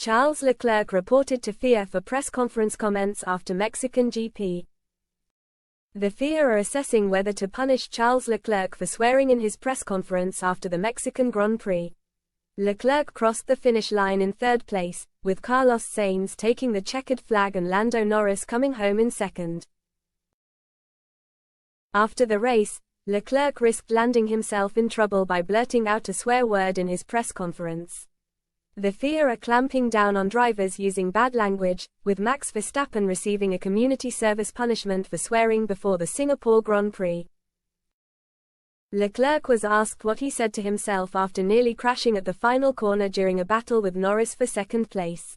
Charles Leclerc reported to FIA for press conference comments after Mexican GP. The FIA are assessing whether to punish Charles Leclerc for swearing in his press conference after the Mexican Grand Prix. Leclerc crossed the finish line in third place, with Carlos Sainz taking the checkered flag and Lando Norris coming home in second. After the race, Leclerc risked landing himself in trouble by blurting out a swear word in his press conference. The FIA are clamping down on drivers using bad language, with Max Verstappen receiving a community service punishment for swearing before the Singapore Grand Prix. Leclerc was asked what he said to himself after nearly crashing at the final corner during a battle with Norris for second place.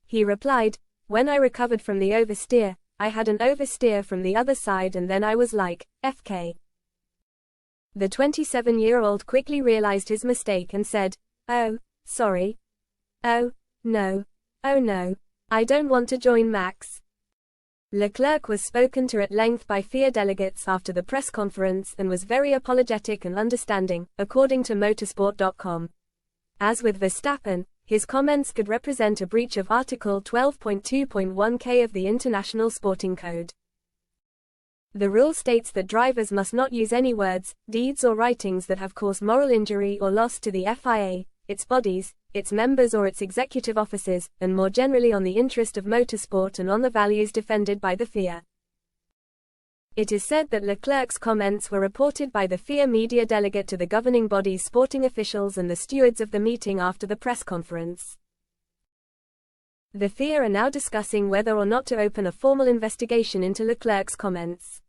He replied, "When I recovered from the oversteer, I had an oversteer from the other side and then I was like, FK." The 27-year-old quickly realized his mistake and said, "Oh, sorry. Oh, no. Oh no. I don't want to join Max." Leclerc was spoken to at length by FIA delegates after the press conference and was very apologetic and understanding, according to motorsport.com. As with Verstappen, his comments could represent a breach of Article 12.2.1k of the International Sporting Code. The rule states that drivers must not use any words, deeds or writings that have caused moral injury or loss to the FIA, its bodies, its members or its executive officers, and more generally on the interest of motorsport and on the values defended by the FIA. It is said that Leclerc's comments were reported by the FIA media delegate to the governing body's sporting officials and the stewards of the meeting after the press conference. The FIA are now discussing whether or not to open a formal investigation into Leclerc's comments.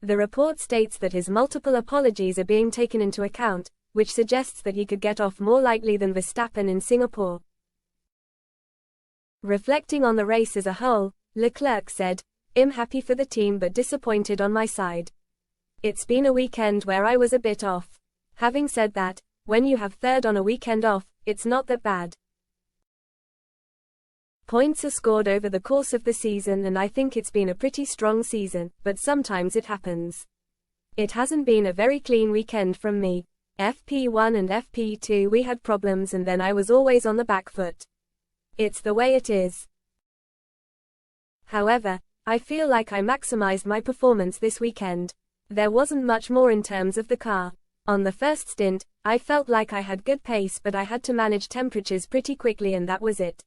The report states that his multiple apologies are being taken into account, which suggests that he could get off more lightly than Verstappen in Singapore. Reflecting on the race as a whole, Leclerc said, "I'm happy for the team but disappointed on my side. It's been a weekend where I was a bit off. Having said that, when you have third on a weekend off, it's not that bad. Points are scored over the course of the season and I think it's been a pretty strong season, but sometimes it happens. It hasn't been a very clean weekend from me. FP1 and FP2 we had problems and then I was always on the back foot. It's the way it is. However, I feel like I maximized my performance this weekend. There wasn't much more in terms of the car. On the first stint, I felt like I had good pace but I had to manage temperatures pretty quickly and that was it.